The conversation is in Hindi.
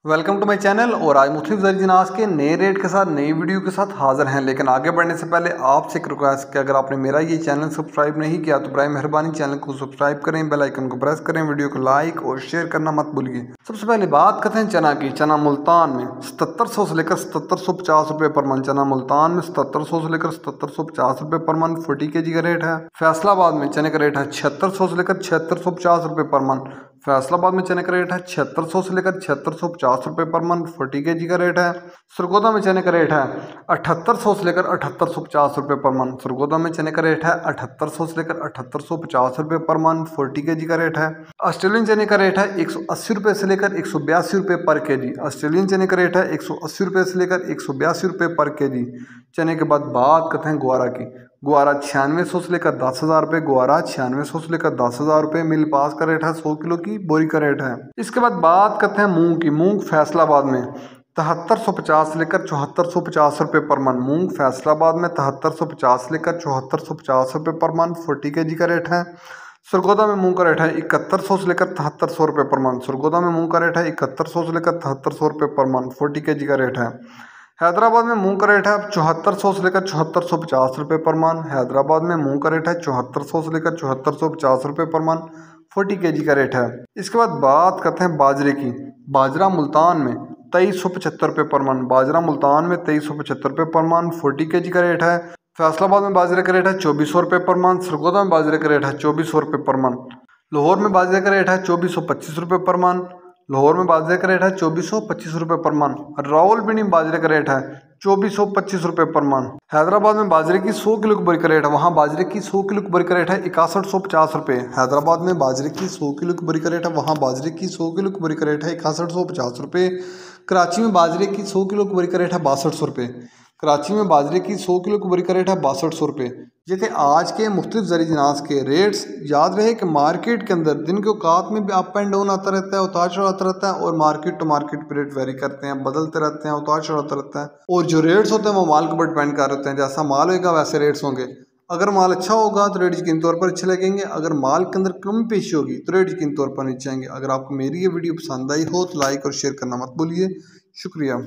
Welcome to my channel. और आज मुख्तलिफ ज़रिए जिनास के नए रेट के साथ नई वीडियो के साथ हाजिर हैं। लेकिन आगे बढ़ने से पहले आपसे एक रिक्वेस्ट कि अगर आपने मेरा ये चैनल सब्सक्राइब नहीं किया तो बराए मेहरबानी चैनल को सब्सक्राइब करें, बेल आइकन को प्रेस करें, वीडियो को लाइक और शेयर करना मत भूलिए। सबसे पहले बात करते हैं चना की। चना मुल्तान में 7700 से लेकर 7750 रुपये पर मन। चना मुल्तान में 7700 से लेकर 7750 रुपये पर मन 40 kg का रेट है। फैसलाबाद में चने का रेट है 7600 से लेकर 7650 रुपये पर मन। फैसलाबाद में चने का रेट है 7600 से लेकर 7650 रुपये पर मन 40 kg का रेट है। सरगोदा में चने का रेट है 7800 से लेकर 7850 रुपये पर मन। सरगोदा में चने का रेट है 7800 से लेकर 7850 रुपये पर मन 40 kg का रेट है। ऑस्ट्रेलियन चने का रेट है 180 रुपये से लेकर 182 रुपये पर केजी। ऑस्ट्रेलियन चने का रेट है 180 रुपये से लेकर 182 रुपये पर केजी। चने के बाद बात करते हैं ग्वारा की। ग्वारा 9600 से लेकर 10,000 रुपये। ग्वारा 9600 से लेकर 10,000 रुपये। मिल पास का रेट है 100 किलो की बोरी का रेट है। इसके बाद बात करते हैं मूंग की। मूंग फैसलाबाद में 7350 से लेकर 7450 रुपये पर मन। मूंग फैसलाबाद में 7350 से लेकर 7450 रुपये पर मन 40 kg का रेट है। सरगोदा में मूंग का रेट है 7100 से लेकर 7300 रुपये पर मन। सरगोदा में मूंग का रेट है 7100 से लेकर 7300 रुपये पर मन 40 kg का रेट है। हैदराबाद में मूंग का रेट है 7400 से लेकर 7450 रुपये पर मन। हैदराबाद में मूंग का रेट है 7400 से लेकर 7450 रुपये पर मन 40 kg का रेट है। इसके बाद बात करते हैं बाजरे की। बाजरा मुल्तान में 2375 रुपये पर मन। बाजरा मुल्तान में 2375 रुपये पर मन 40 kg का रेट है। फैसलाबाद में बाजरे का रेट है 2400 रुपये पर मन। सरगोदा में बाजरे का रेट है 2400 रुपये पर मन। लाहौर में बाजरे का रेट है 2425 रुपये पर मन। लाहौर में बाजरे का रेट है 2425 रुपये पर मन। रावलपिंडी में बाजरे का रेट है 2425 रुपये पर मन। हैदराबाद में बाजरे की 100 किलो की बोरी का रेट है, वहाँ बाजरे की 100 किलो की बोरी का रेट है 6150 रुपये। हैदराबाद में बाजरे की 100 किलो की बोरी का रेट है, वहाँ बाजरे की 100 किलो की बोरी का रेट है 6150 रुपये। कराची में बाजरे की 100 किलो की बोरी का रेट है 6200 रुपये। कराची में बाजरे की 100 किलो की बोरी का रेट है 6200 रुपये। ये थे आज के मुख्तलिफ ज़रिए जिनास के रेट्स। याद रहे कि मार्केट के अंदर दिन के औकात में भी अप एंड डाउन आता रहता है, उतार चढ़ाव आता रहता है, और मार्केट टू मार्केट पे रेट वेरी करते हैं, बदलते रहते हैं, उतार चढ़ाव आता रहता है। और जो रेट्स होते हैं वो माल के ऊपर डिपेंड कर होते हैं। जैसा माल होगा वैसे रेट्स होंगे। अगर माल अच्छा होगा तो रेट यकीनी तौर पर अच्छे लगेंगे। अगर माल के अंदर कमी पेशी होगी तो रेट यकीनी तौर पर नीचे आएंगे। अगर आपको मेरी ये वीडियो पसंद आई हो तो लाइक और शेयर करना मत भूलिए। शुक्रिया।